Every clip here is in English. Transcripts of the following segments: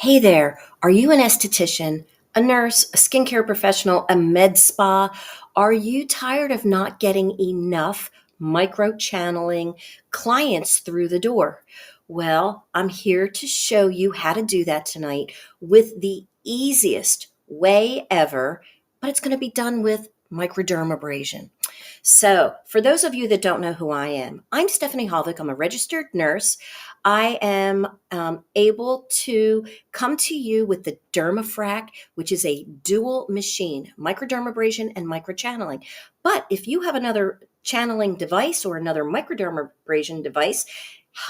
Hey there, are you an esthetician, a nurse, a skincare professional, a med spa? Are you tired of not getting enough microchanneling clients through the door? Well, I'm here to show you how to do that tonight with the easiest way ever, but it's going to be done with microdermabrasion. So, for those of you that don't know who I am, I'm Stephanie Halvik. I'm a registered nurse. I am able to come to you with the DermaFrac, which is a dual machine, microdermabrasion and microchanneling. But if you have another channeling device or another microdermabrasion device,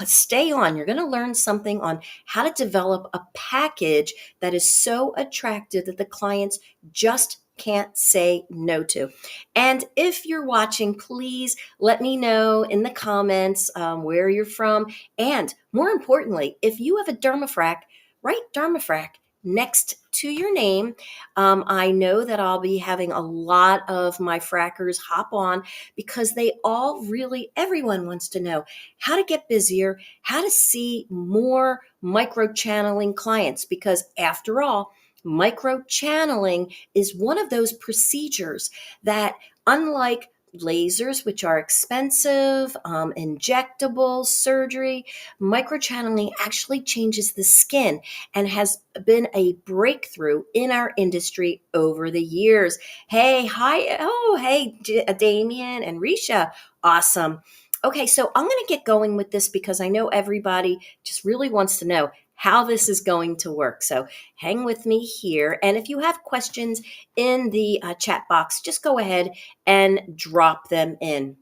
stay on. You're going to learn something on how to develop a package that is so attractive that the clients just can't say no to. And if you're watching, please let me know in the comments where you're from. And more importantly, if you have a DermaFrac, write DermaFrac next to your name. I know that I'll be having a lot of my frackers hop on because they all really, everyone wants to know how to get busier, how to see more microchanneling clients, because after all, microchanneling is one of those procedures that, unlike lasers, which are expensive, injectable surgery, microchanneling actually changes the skin and has been a breakthrough in our industry over the years. Hey, hi. Oh, hey, Damien and Risha. Awesome. Okay, so I'm going to get going with this because I know everybody just really wants to know how this is going to work. So hang with me here. And if you have questions in the chat box, just go ahead and drop them in.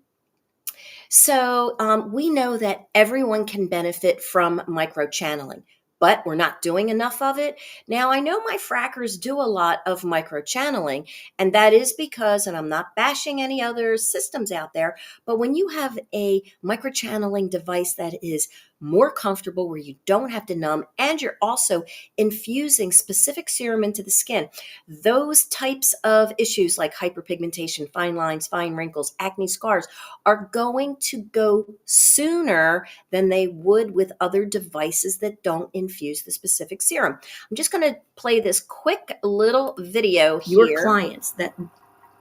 So we know that everyone can benefit from microchanneling, but we're not doing enough of it. Now, I know my frackers do a lot of microchanneling, and that is because, and I'm not bashing any other systems out there, but when you have a microchanneling device that is more comfortable, where you don't have to numb, and you're also infusing specific serum into the skin, those types of issues like hyperpigmentation, fine lines, fine wrinkles, acne scars are going to go sooner than they would with other devices that don't infuse the specific serum. I'm just going to play this quick little video here. Your clients that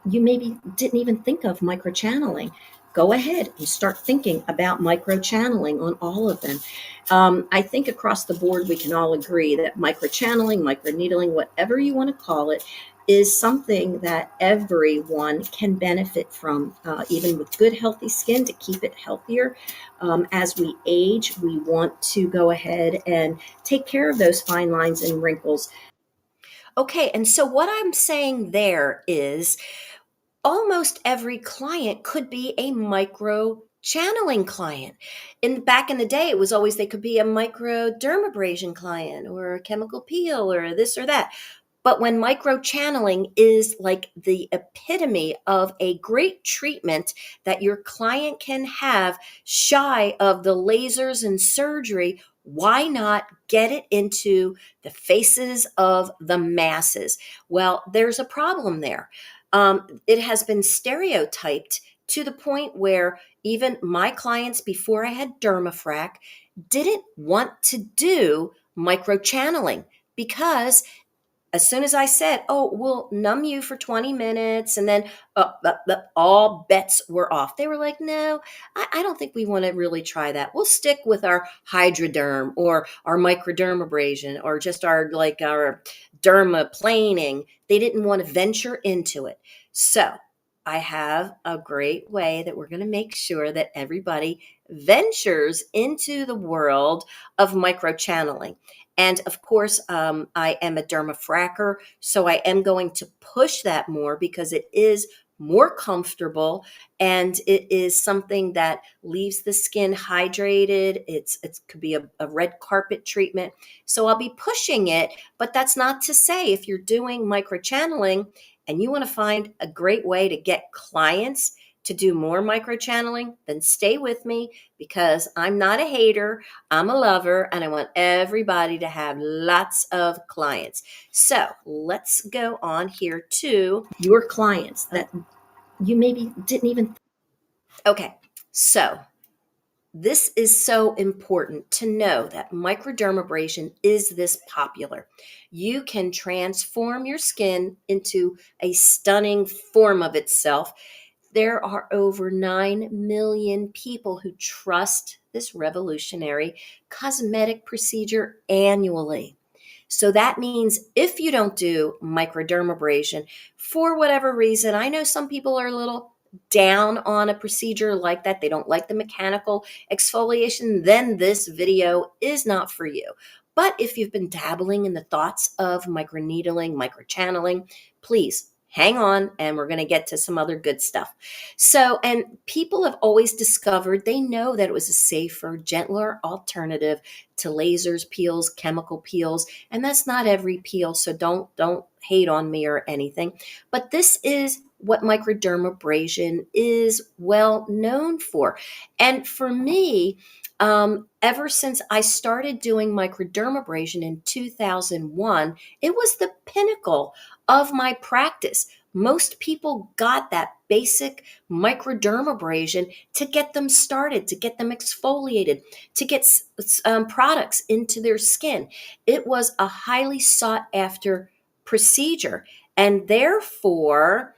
you maybe didn't even think of microchanneling, go ahead and start thinking about microchanneling on all of them. I think across the board, we can all agree that microchanneling, microneedling, whatever you want to call it, is something that everyone can benefit from, even with good, healthy skin, to keep it healthier. As we age, we want to go ahead and take care of those fine lines and wrinkles. Okay, and so what I'm saying there is almost every client could be a micro channeling client. Back in the day, it was always they could be a microdermabrasion client or a chemical peel or this or that. But when microchanneling is like the epitome of a great treatment that your client can have shy of the lasers and surgery, why not get it into the faces of the masses? Well, there's a problem there. It has been stereotyped to the point where even my clients before I had DermaFrac didn't want to do microchanneling because as soon as I said, oh, we'll numb you for 20 minutes, and then all bets were off. They were like, no, I don't think we want to really try that. We'll stick with our hydroderm or our microdermabrasion or just our dermaplaning. They didn't want to venture into it. So I have a great way that we're going to make sure that everybody ventures into the world of microchanneling. And of course, I am a dermafracker, so I am going to push that more because it is more comfortable and it is something that leaves the skin hydrated. It could be a red carpet treatment. So I'll be pushing it, but that's not to say if you're doing microchanneling and you want to find a great way to get clients to do more microchanneling, then stay with me because I'm not a hater, I'm a lover, and I want everybody to have lots of clients. So let's go on here to your clients that you maybe didn't even. Okay, so This is so important to know that microdermabrasion is this popular. You can transform your skin into a stunning form of itself. There are over 9 million people who trust this revolutionary cosmetic procedure annually. So that means if you don't do microdermabrasion for whatever reason, I know some people are a little down on a procedure like that. They don't like the mechanical exfoliation, then this video is not for you. But if you've been dabbling in the thoughts of microneedling, microchanneling, please hang on and we're going to get to some other good stuff. So, and people have always discovered, they know that it was a safer, gentler alternative to lasers, peels, chemical peels, and that's not every peel, so don't hate on me or anything. But this is what microdermabrasion is well known for. And for me, ever since I started doing microdermabrasion in 2001, it was the pinnacle of my practice. Most people got that basic microdermabrasion to get them started, to get them exfoliated, to get products into their skin. It was a highly sought after procedure. And therefore,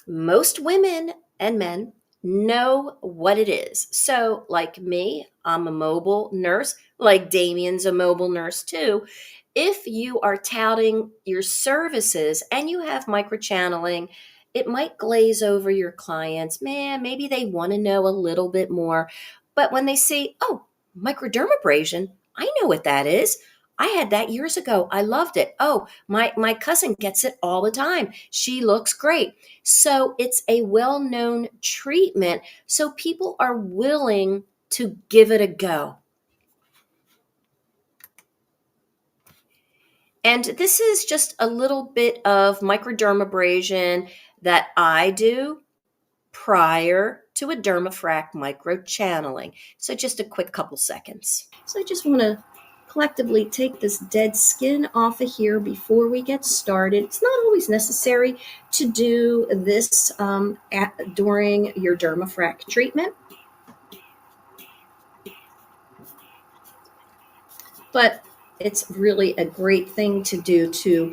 most women and men know what it is. So, like me, I'm a mobile nurse, like Damien's a mobile nurse too. If you are touting your services and you have microchanneling, it might glaze over your clients. Man, maybe they want to know a little bit more. But when they see, oh, microdermabrasion, I know what that is. I had that years ago. I loved it. Oh, my cousin gets it all the time. She looks great. So it's a well-known treatment. So people are willing to give it a go. And this is just a little bit of microdermabrasion that I do prior to a DermaFrac microchanneling. So just a quick couple seconds. So I just want to collectively take this dead skin off of here before we get started. It's not always necessary to do this during your DermaFrac treatment, but it's really a great thing to do to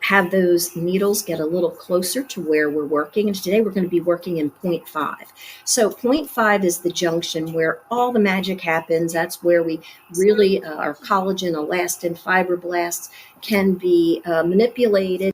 have those needles get a little closer to where we're working. And today we're going to be working in 0.5. So 0.5 is the junction where all the magic happens. That's where we really, our collagen, elastin, fibroblasts can be manipulated.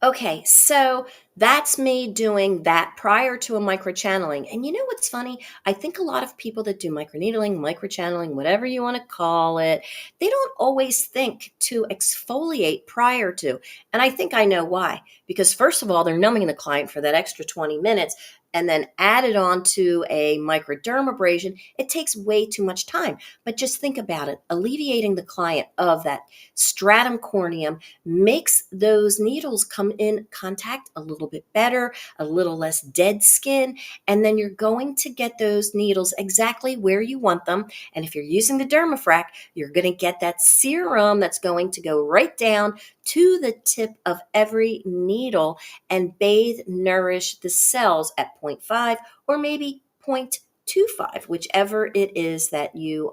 Okay, so that's me doing that prior to a microchanneling. And you know what's funny? I think a lot of people that do microneedling, microchanneling, whatever you want to call it, they don't always think to exfoliate prior to. And I think I know why. Because first of all, they're numbing the client for that extra 20 minutes and then added on to a microdermabrasion, it takes way too much time. But just think about it. Alleviating the client of that stratum corneum makes those needles come in contact a little bit better, a little less dead skin, and then you're going to get those needles exactly where you want them. And if you're using the DermaFrac, you're going to get that serum that's going to go right down to the tip of every needle and bathe, nourish the cells at 0.5 or maybe 0.25, whichever it is that you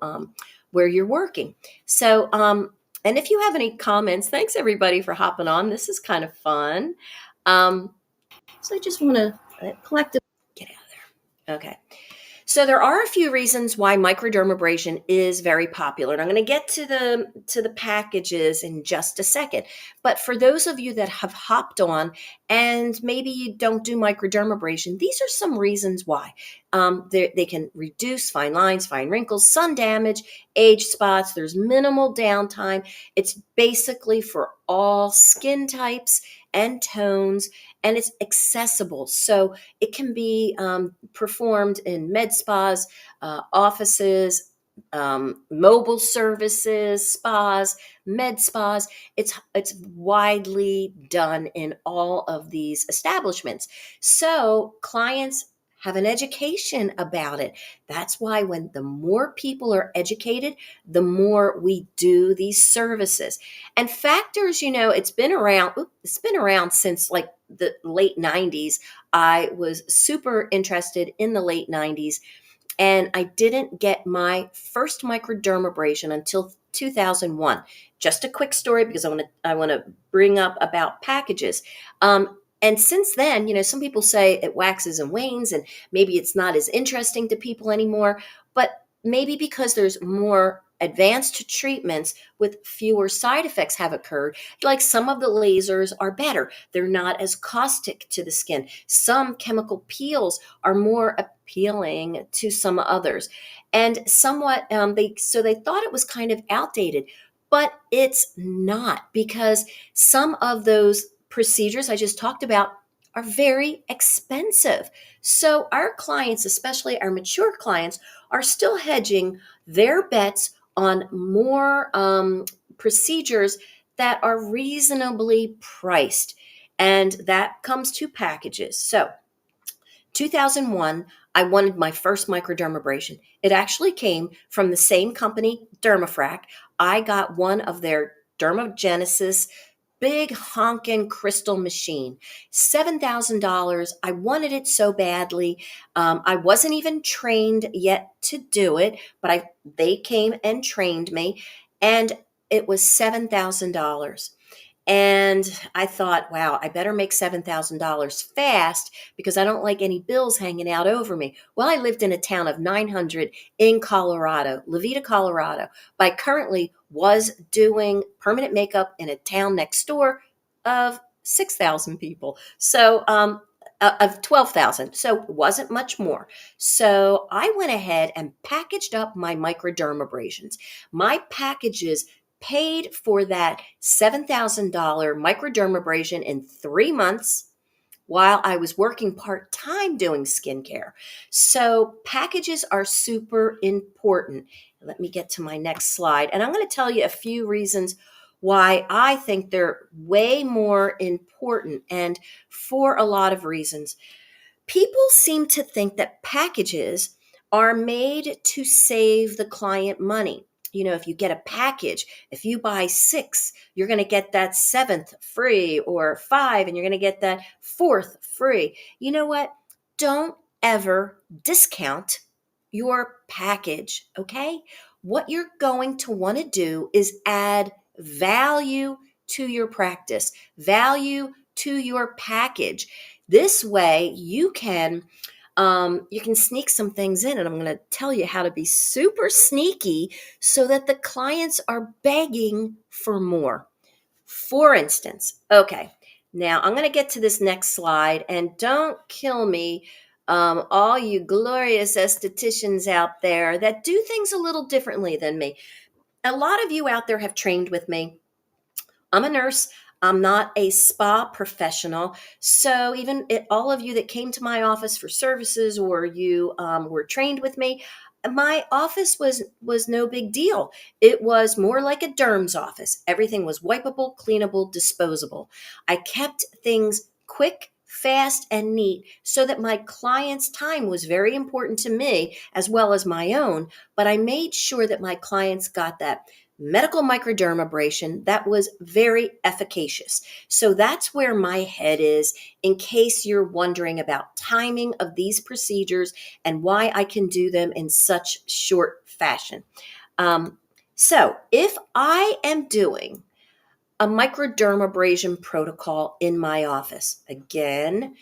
where you're working. So and if you have any comments, thanks everybody for hopping on. This is kind of fun. So I just want to collectively get out of there. Okay. So there are a few reasons why microdermabrasion is very popular. And I'm going to get to the packages in just a second. But for those of you that have hopped on and maybe you don't do microdermabrasion, these are some reasons why. They can reduce fine lines, fine wrinkles, sun damage, age spots. There's minimal downtime. It's basically for all skin types and tones, and it's accessible. So it can be performed in med spas, offices, mobile services, spas, med spas. It's widely done in all of these establishments. So clients have an education about it. That's why when the more people are educated, the more we do these services. And factors, it's been around since like the late 90s. I was super interested in the late 90s, and I didn't get my first microdermabrasion until 2001. Just a quick story because I want to bring up about packages. And since then, some people say it waxes and wanes, and maybe it's not as interesting to people anymore. But maybe because there's more advanced treatments with fewer side effects have occurred. Like some of the lasers are better; they're not as caustic to the skin. Some chemical peels are more appealing to some others, and somewhat they thought it was kind of outdated, but it's not, because some of those procedures I just talked about are very expensive. So our clients, especially our mature clients, are still hedging their bets on more procedures that are reasonably priced, and that comes to packages. So 2001, I wanted my first microdermabrasion. It actually came from the same company, DermaFrac. I got one of their Dermagenesis big honkin' crystal machine, $7,000. I wanted it so badly. I wasn't even trained yet to do it, but they came and trained me, and it was $7,000. And I thought, wow, I better make $7,000 fast because I don't like any bills hanging out over me. Well, I lived in a town of 900 in Colorado, Levita, Colorado. But I currently was doing permanent makeup in a town next door of 6,000 people. So, of 12,000. So it wasn't much more. So I went ahead and packaged up my microdermabrasions. My packages paid for that $7,000 microdermabrasion in 3 months while I was working part time doing skincare. So, packages are super important. Let me get to my next slide. And I'm going to tell you a few reasons why I think they're way more important, and for a lot of reasons. People seem to think that packages are made to save the client money. If you get a package, if you buy six, you're going to get that seventh free, or five, and you're going to get that fourth free. You know what? Don't ever discount your package, okay? What you're going to want to do is add value to your practice, value to your package. This way you can sneak some things in, and I'm going to tell you how to be super sneaky so that the clients are begging for more. For instance, okay, now I'm going to get to this next slide, and don't kill me, all you glorious estheticians out there that do things a little differently than me. A lot of you out there have trained with me. I'm a nurse. I'm not a spa professional. So all of you that came to my office for services, or you were trained with me, my office was no big deal. It was more like a derm's office. Everything was wipeable, cleanable, disposable. I kept things quick, fast, and neat so that my client's time was very important to me as well as my own. But I made sure that my clients got that medical microdermabrasion that was very efficacious. So that's where my head is, in case you're wondering about timing of these procedures and why I can do them in such short fashion. So if I am doing a microdermabrasion protocol in my office, again,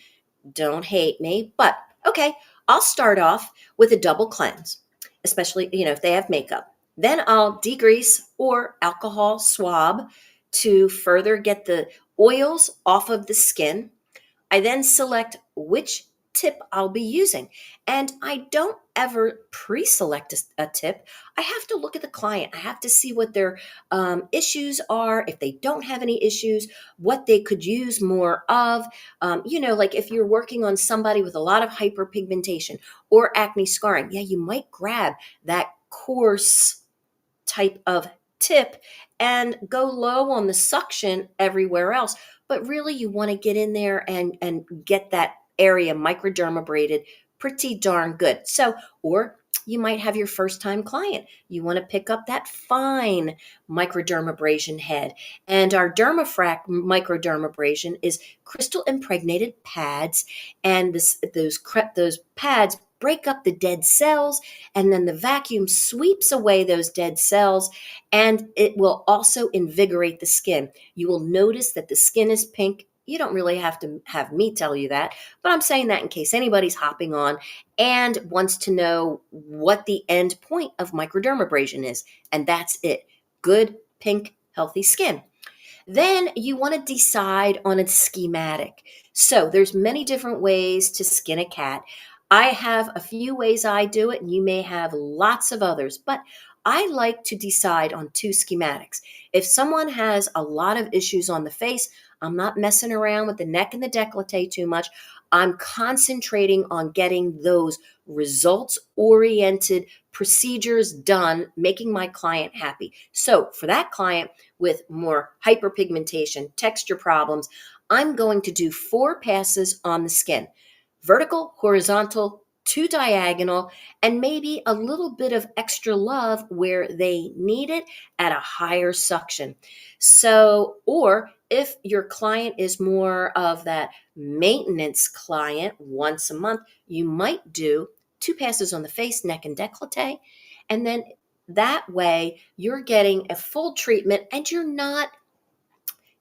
don't hate me, but okay, I'll start off with a double cleanse, especially, if they have makeup. Then I'll degrease or alcohol swab to further get the oils off of the skin. I then select which tip I'll be using. And I don't ever pre-select a tip. I have to look at the client. I have to see what their issues are. If they don't have any issues, what they could use more of. Like if you're working on somebody with a lot of hyperpigmentation or acne scarring, yeah, you might grab that coarse type of tip and go low on the suction everywhere else. But really, you want to get in there and get that area microdermabrated pretty darn good. So, or you might have your first time client. You want to pick up that fine microdermabrasion head. And our DermaFrac microdermabrasion is crystal impregnated pads. And those pads break up the dead cells, and then the vacuum sweeps away those dead cells, and it will also invigorate the skin. You will notice that the skin is pink. You don't really have to have me tell you that, but I'm saying that in case anybody's hopping on and wants to know what the end point of microdermabrasion is. And that's it. Good, pink, healthy skin. Then you want to decide on a schematic. So there's many different ways to skin a cat. I have a few ways I do it, and you may have lots of others, but I like to decide on two schematics. If someone has a lot of issues on the face, I'm not messing around with the neck and the décolleté too much. I'm concentrating on getting those results oriented procedures done, making my client happy. So for that client with more hyperpigmentation, texture problems, I'm going to do 4 passes on the skin: vertical, horizontal, 2 diagonal, and maybe a little bit of extra love where they need it at a higher suction. So, or if your client is more of that maintenance client once a month, you might do 2 passes on the face, neck, and décolleté. And then that way you're getting a full treatment and you're not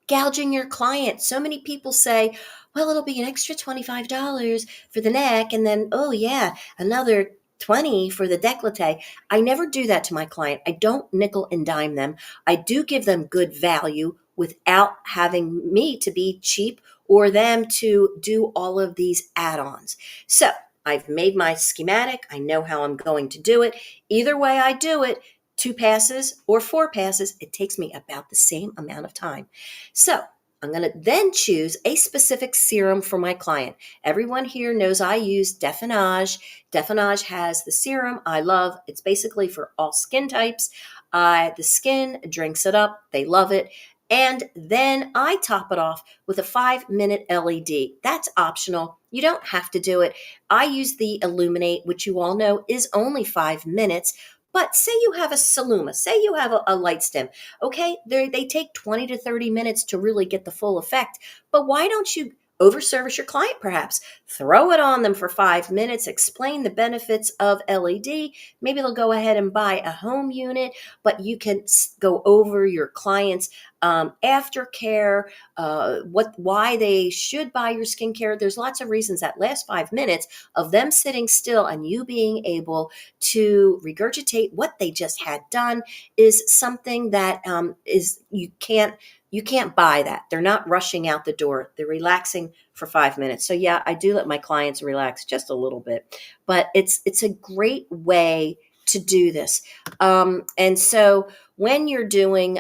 gouging your client. So many people say, well, it'll be an extra $25 for the neck, and then, oh yeah, another 20 for the décolleté. I never do that to my client. I don't nickel and dime them. I do give them good value without having me to be cheap or them to do all of these add-ons. So I've made my schematic. I know how I'm going to do it. Either way I do it, 2 passes or 4 passes, it takes me about the same amount of time. So I'm going to then choose a specific serum for my client. Everyone here knows I use Definage. Definage has the serum I love. It's basically for all skin types. The skin drinks it up. They love it. And then I top it off with a 5-minute LED. That's optional. You don't have to do it. I use the Illuminate, which you all know is only 5 minutes. But say you have a Saluma, say you have a light stem, okay? They take 20 to 30 minutes to really get the full effect. But why don't you overservice your client perhaps? Throw it on them for 5 minutes, explain the benefits of LED. Maybe they'll go ahead and buy a home unit, but you can go over your client's aftercare, why they should buy your skincare. There's lots of reasons. That last 5 minutes of them sitting still and you being able to regurgitate what they just had done is something that is you can't buy that. They're not rushing out the door. They're relaxing for 5 minutes. So yeah, I do let my clients relax just a little bit, but it's a great way to do this. And so when you're doing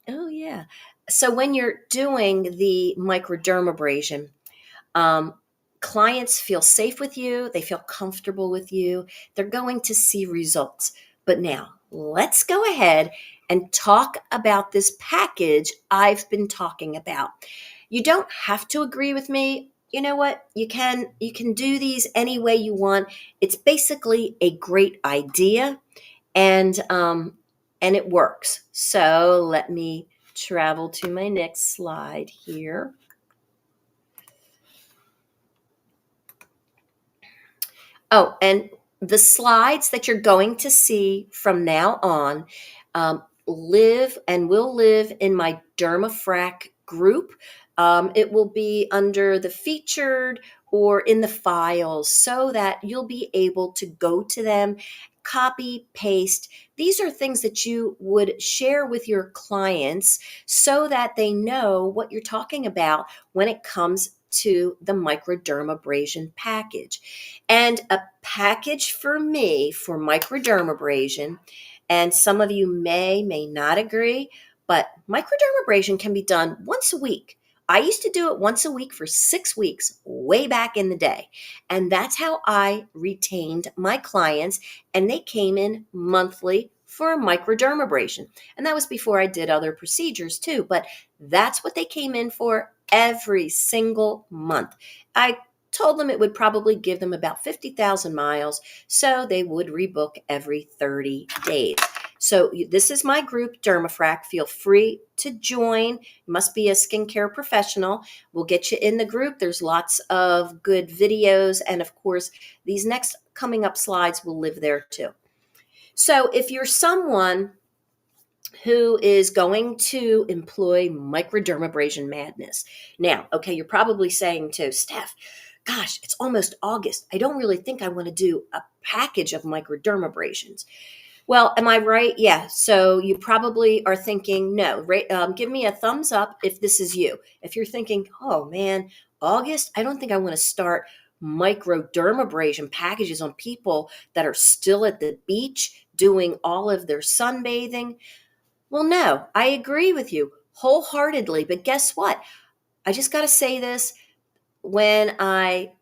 oh yeah. So when you're doing the microdermabrasion, um, clients feel safe with you. They feel comfortable with you. They're going to see results. But now let's go ahead and talk about this package I've been talking about. You don't have to agree with me. You know what? You can do these any way you want. It's basically a great idea, and it works. So let me travel to my next slide here. Oh, and the slides that you're going to see from now on live and will live in my DermaFrac group. It will be under the featured or in the files so that you'll be able to go to them, copy, paste. These are things that you would share with your clients so that they know what you're talking about when it comes to the microdermabrasion package. And a package for me for microdermabrasion, and some of you may not agree, but microdermabrasion can be done once a week. I used to do it once a week for 6 weeks way back in the day. And that's how I retained my clients, and they came in monthly for a microdermabrasion. And that was before I did other procedures too, but that's what they came in for every single month. I told them it would probably give them about 50,000 miles, so they would rebook every 30 days. So this is my group, DermaFrac. Feel free to join. You must be a skincare professional. We'll get you in the group. There's lots of good videos. And of course, these next coming up slides will live there too. So if you're someone who is going to employ microdermabrasion madness. Now, okay, you're probably saying to Steph, gosh, it's almost August. I don't really think I want to do a package of microdermabrasions. Well, am I right? Yeah. So you probably are thinking, no, give me a thumbs up if this is you. If you're thinking, oh man, August, I don't think I want to start microdermabrasion packages on people that are still at the beach doing all of their sunbathing. Well, no, I agree with you wholeheartedly. But guess what? I just got to say this. When I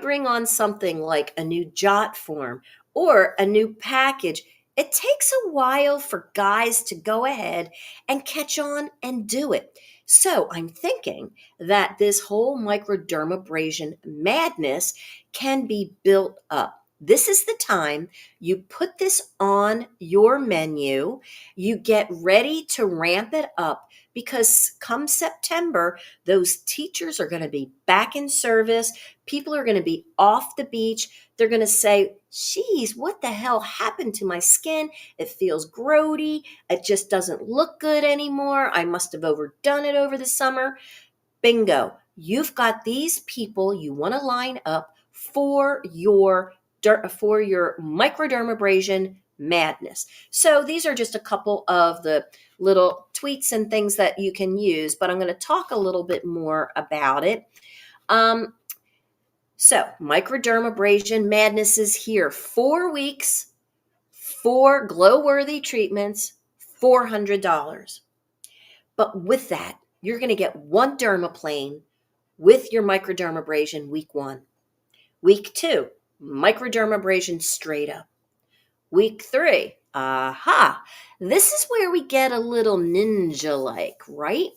bring on something like a new jot form or a new package, it takes a while for guys to go ahead and catch on and do it. So I'm thinking that this whole microdermabrasion madness can be built up. This is the time you put this on your menu. You get ready to ramp it up because come September, those teachers are going to be back in service. People are going to be off the beach. They're going to say, geez, what the hell happened to my skin? It feels grody. It just doesn't look good anymore. I must have overdone it over the summer. Bingo. You've got these people you want to line up for your microdermabrasion madness. So these are just a couple of the little tweets and things that you can use, but I'm going to talk a little bit more about it. So microdermabrasion madness is here. 4 weeks, 4 glow-worthy treatments, $400. But with that, you're going to get 1 dermaplane with your microdermabrasion week 1. Week 2, microdermabrasion straight up. Week 3, this is where we get a little ninja-like, right?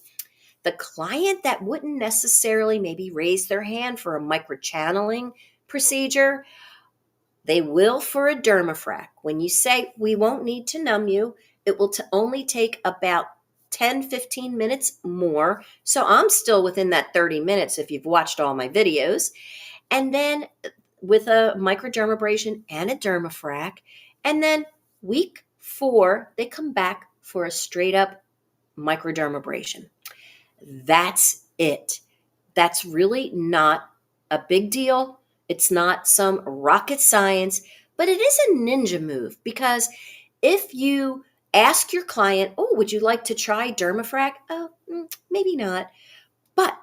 The client that wouldn't necessarily maybe raise their hand for a microchanneling procedure, they will for a DermaFrac. When you say we won't need to numb you, it will only take about 10, 15 minutes more. So I'm still within that 30 minutes if you've watched all my videos. And then with a microdermabrasion and a DermaFrac. And then week 4, they come back for a straight up microdermabrasion. That's it. That's really not a big deal. It's not some rocket science, but it is a ninja move because if you ask your client, oh, would you like to try DermaFrac? Oh, maybe not. But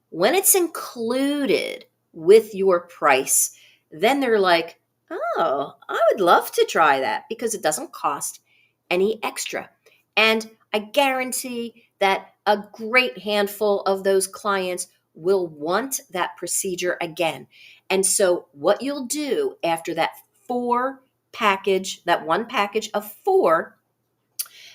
when it's included with your price, then they're like, oh, I would love to try that because it doesn't cost any extra. And I guarantee that a great handful of those clients will want that procedure again. And so what you'll do after that 1 package of 4,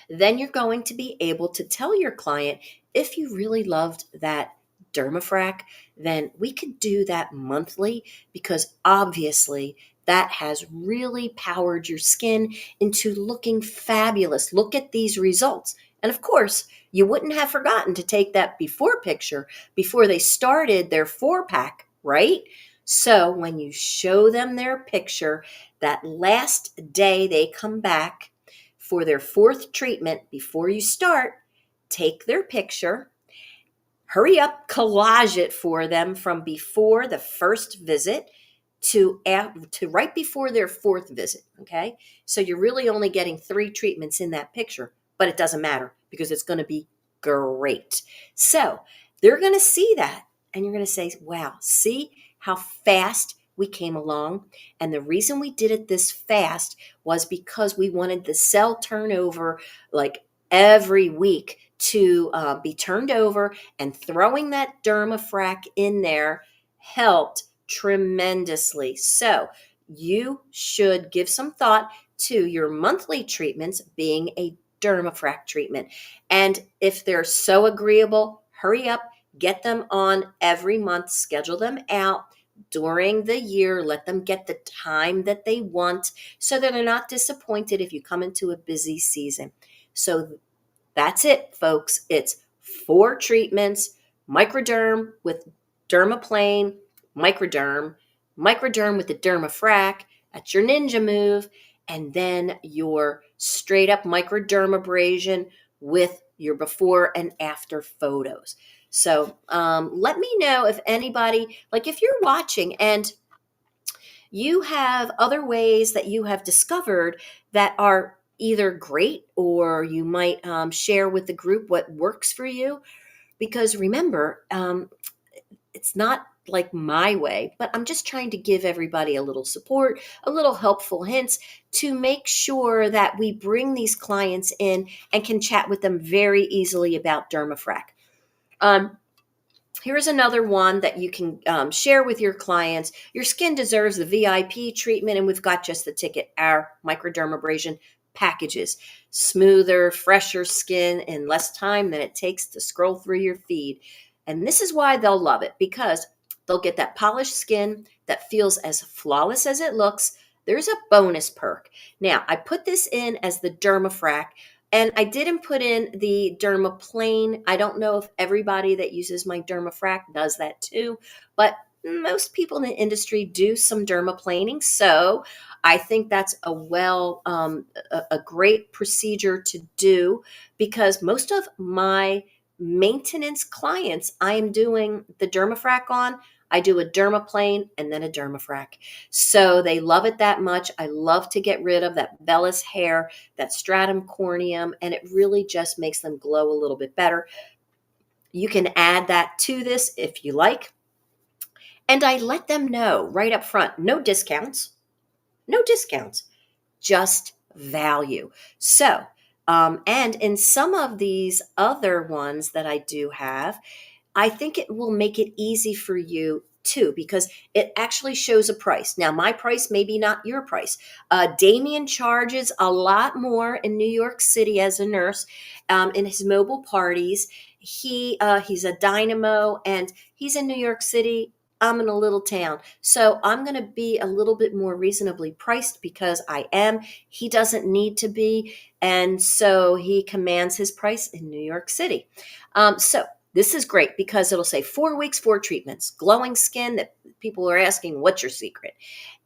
then you're going to be able to tell your client, if you really loved that DermaFrac, then we could do that monthly because obviously that has really powered your skin into looking fabulous. Look at these results. And of course, you wouldn't have forgotten to take that before picture before they started their 4-pack, right? So when you show them their picture, that last day they come back for their 4th treatment before you start, take their picture, hurry up, collage it for them from before the first visit to right before their 4th visit, okay? So you're really only getting 3 treatments in that picture, but it doesn't matter because it's going to be great. So they're going to see that and you're going to say, wow, see how fast we came along? And the reason we did it this fast was because we wanted the cell turnover like every week to be turned over, and throwing that DermaFrac in there helped tremendously. So you should give some thought to your monthly treatments being a DermaFrac treatment. And if they're so agreeable, hurry up, get them on every month, schedule them out. during the year. Let them get the time that they want so that they're not disappointed if you come into a busy season. So that's it, folks. It's 4 treatments: microderm with dermaplane, microderm, microderm with the DermaFrac. That's your ninja move. And then your straight up microdermabrasion with your before and after photos. So let me know if anybody, like if you're watching and you have other ways that you have discovered that are either great, or you might share with the group what works for you. Because remember, it's not like my way, but I'm just trying to give everybody a little support, a little helpful hints to make sure that we bring these clients in and can chat with them very easily about DermaFrac. Here's another one that you can share with your clients. Your skin deserves the VIP treatment, and we've got just the ticket. Our microdermabrasion packages. Smoother, fresher skin in less time than it takes to scroll through your feed. And this is why they'll love it, because they'll get that polished skin that feels as flawless as it looks. There's a bonus perk. Now, I put this in as the DermaFrac, and I didn't put in the dermaplane. I don't know if everybody that uses my DermaFrac does that too, but most people in the industry do some dermaplaning. So I think that's a great procedure to do, because most of my maintenance clients I am doing the DermaFrac on. I do a dermaplane and then a DermaFrac. So they love it that much. I love to get rid of that vellus hair, that stratum corneum, and it really just makes them glow a little bit better. You can add that to this if you like. And I let them know right up front, no discounts, just value. So, and in some of these other ones that I do have, I think it will make it easy for you too, because it actually shows a price. Now, my price may be not your price. Damien charges a lot more in New York City as a nurse in his mobile parties. He's a dynamo, and he's in New York City. I'm in a little town. So I'm going to be a little bit more reasonably priced because I am. He doesn't need to be. And so he commands his price in New York City. So this is great because it'll say 4 weeks, 4 treatments, glowing skin that people are asking, what's your secret?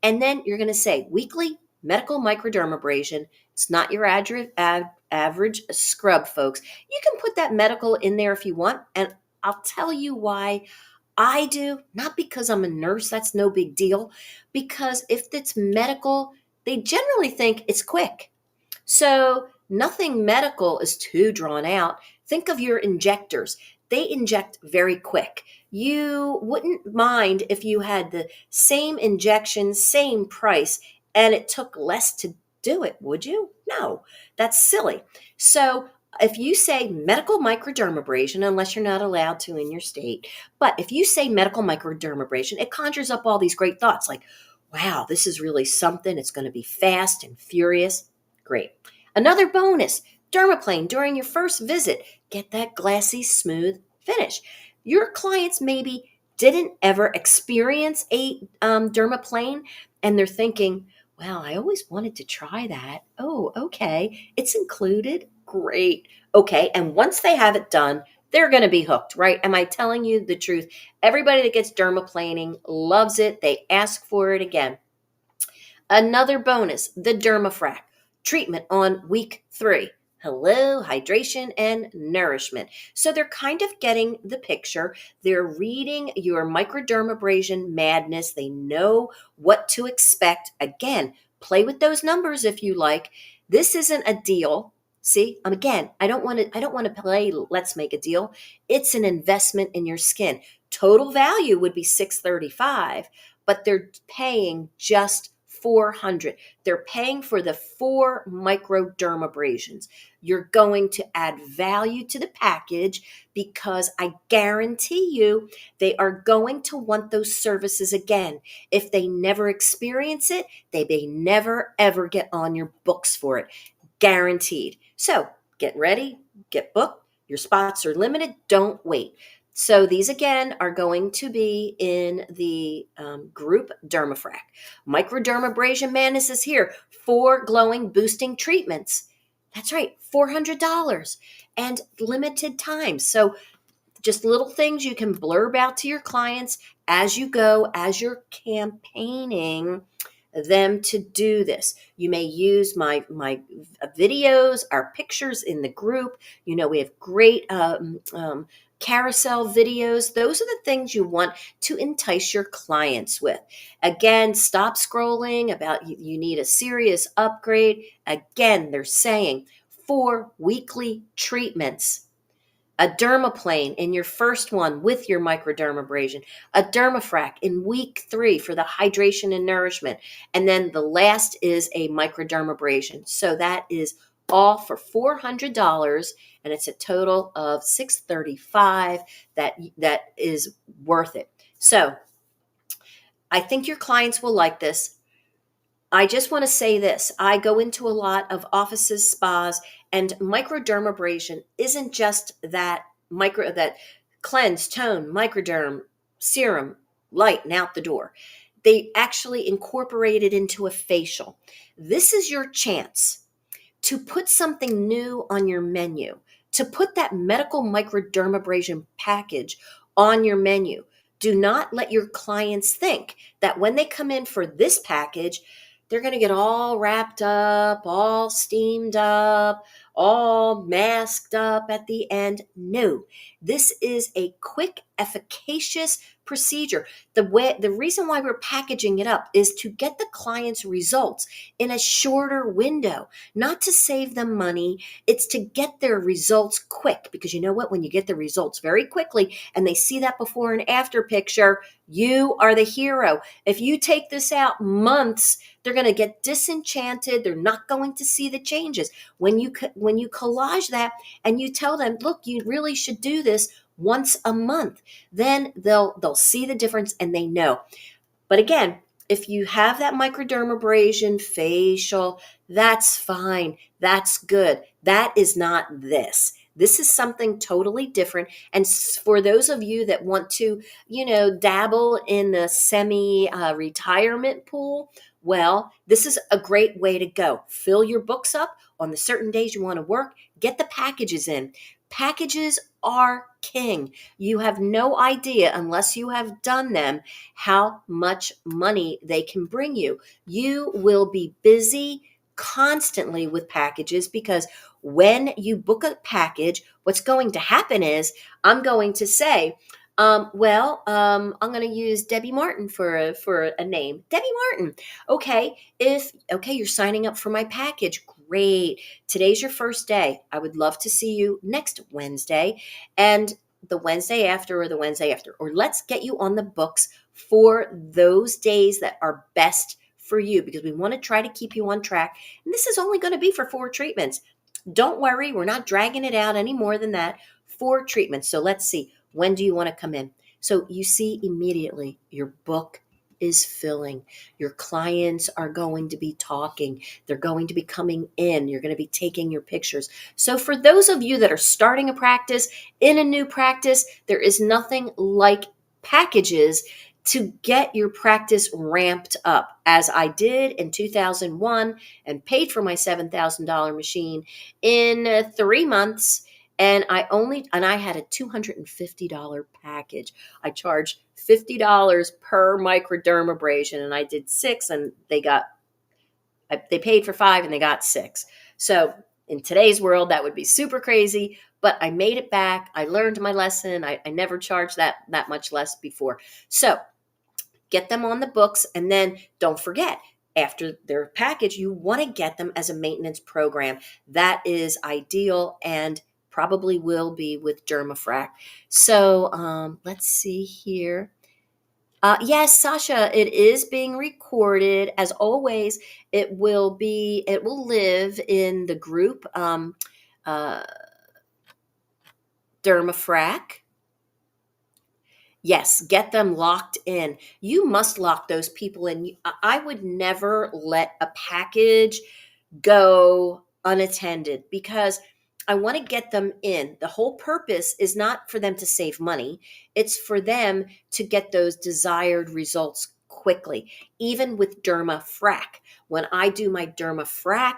And then you're going to say weekly medical microdermabrasion. It's not your average scrub, folks. You can put that medical in there if you want. And I'll tell you why I do, not because I'm a nurse, that's no big deal, because if it's medical, they generally think it's quick. So nothing medical is too drawn out. Think of your injectors. They inject very quick. You wouldn't mind if you had the same injection, same price, and it took less to do it, would you? No, that's silly. So if you say medical microdermabrasion, unless you're not allowed to in your state, but if you say medical microdermabrasion, it conjures up all these great thoughts like, wow, this is really something. It's going to be fast and furious. Great. Another bonus, dermaplane during your first visit. Get that glassy, smooth finish. Your clients maybe didn't ever experience a dermaplane, and they're thinking, well, I always wanted to try that. Oh, okay. It's included. Great. Okay. And once they have it done, they're going to be hooked, right? Am I telling you the truth? Everybody that gets dermaplaning loves it. They ask for it again. Another bonus, the DermaFrac treatment on week 3. Hello, hydration and nourishment. So they're kind of getting the picture. They're reading your microdermabrasion madness. They know what to expect. Again, play with those numbers if you like. This isn't a deal. See, again, I don't want to play let's make a deal. It's an investment in your skin. Total value would be $635, but they're paying just $400. They're paying for the 4 microdermabrasions. You're going to add value to the package because I guarantee you they are going to want those services again. If they never experience it, they may never ever get on your books for it. Guaranteed. So get ready, get booked. Your spots are limited. Don't wait. So these again are going to be in the group DermaFrac. Microdermabrasion Madness is here. 4 glowing boosting treatments. That's right, $400 and limited time. So just little things you can blurb out to your clients as you go, as you're campaigning them to do this. You may use my videos, our pictures in the group. We have great carousel videos. Those are the things you want to entice your clients with. Again, stop scrolling about you need a serious upgrade. Again, they're saying 4 weekly treatments, a dermaplane in your first one with your microdermabrasion, a DermaFrac in week 3 for the hydration and nourishment, and then the last is a microdermabrasion. So that is all for $400, and it's a total of $635. That is worth it. So I think your clients will like this. I just want to say this. I go into a lot of offices, spas, and microdermabrasion isn't just that cleanse, tone, microderm, serum, light, and out the door. They actually incorporate it into a facial. This is your chance to put something new on your menu, to put that medical microdermabrasion package on your menu. Do not let your clients think that when they come in for this package, they're going to get all wrapped up, all steamed up, all masked up at the end. No, this is a quick, efficacious procedure. The reason why we're packaging it up is to get the client's results in a shorter window, not to save them money. It's to get their results quick, because you know what? When you get the results very quickly and they see that before and after picture, you are the hero. If you take this out months, they're going to get disenchanted. They're not going to see the changes. When you collage that and you tell them, look, you really should do this once a month, then they'll see the difference and they know. But again, if you have that microdermabrasion facial, that's fine. That's good. That is not this. This is something totally different. And for those of you that want to, dabble in the semi-retirement pool, well, this is a great way to go. Fill your books up on the certain days you want to work. Get the packages in. Packages are king. You have no idea, unless you have done them, how much money they can bring you. You will be busy constantly with packages, because when you book a package, what's going to happen is I'm going to say, I'm going to use Debbie Martin for a name. Debbie Martin. Okay, you're signing up for my package. Great. Today's your first day. I would love to see you next Wednesday, and the Wednesday after, or the Wednesday after. Or let's get you on the books for those days that are best for you, because we want to try to keep you on track. And this is only going to be for 4 treatments. Don't worry, we're not dragging it out any more than that. 4 treatments. So let's see. When do you want to come in? So you see immediately your book is filling. Your clients are going to be talking. They're going to be coming in. You're going to be taking your pictures. So for those of you that are starting a practice, in a new practice, there is nothing like packages to get your practice ramped up, as I did in 2001 and paid for my $7,000 machine in 3 months. And I had a $250 package. I charged $50 per microdermabrasion, and I did 6, and they paid for 5 and they got 6. So in today's world, that would be super crazy, but I made it back. I learned my lesson. I never charged that much less before. So get them on the books, and then don't forget, after their package, you want to get them as a maintenance program. That is ideal, and probably will be with DermaFrac. So let's see here. Yes, Sasha, it is being recorded. As always, it will live in the group DermaFrac. Yes, get them locked in. You must lock those people in. I would never let a package go unattended, because I want to get them in. The whole purpose is not for them to save money. It's for them to get those desired results quickly. Even with DermaFrac, when I do my DermaFrac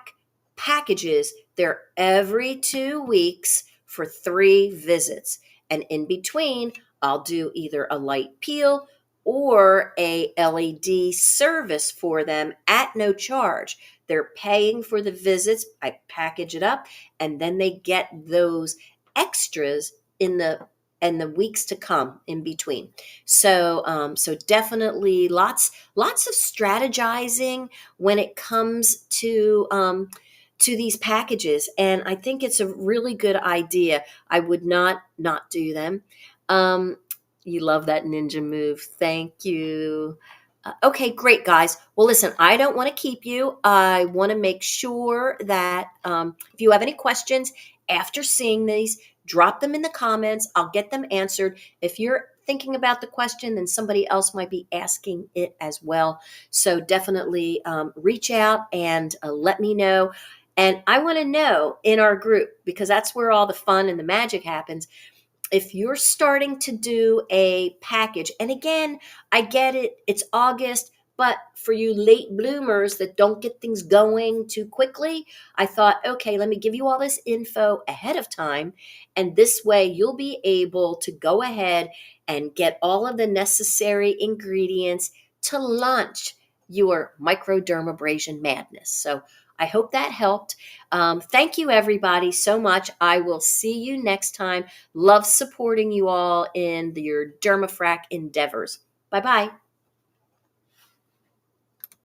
packages, they're every 2 weeks for 3 visits. And in between, I'll do either a light peel or a LED service for them at no charge. They're paying for the visits. I package it up, and then they get those extras in the weeks to come in between. So definitely lots of strategizing when it comes to these packages, and I think it's a really good idea. I would not do them. Um, you love that ninja move. Thank you. Okay, great, guys. Well, listen, I don't want to keep you. I want to make sure that if you have any questions after seeing these, drop them in the comments. I'll get them answered. If you're thinking about the question, then somebody else might be asking it as well. So definitely reach out and let me know. And I want to know in our group, because that's where all the fun and the magic happens, if you're starting to do a package, and again, I get it, it's August, but for you late bloomers that don't get things going too quickly, I thought, okay, let me give you all this info ahead of time. And this way you'll be able to go ahead and get all of the necessary ingredients to launch your microdermabrasion madness. So I hope that helped. Thank you, everybody, so much. I will see you next time. Love supporting you all in your DermaFrac endeavors. Bye-bye.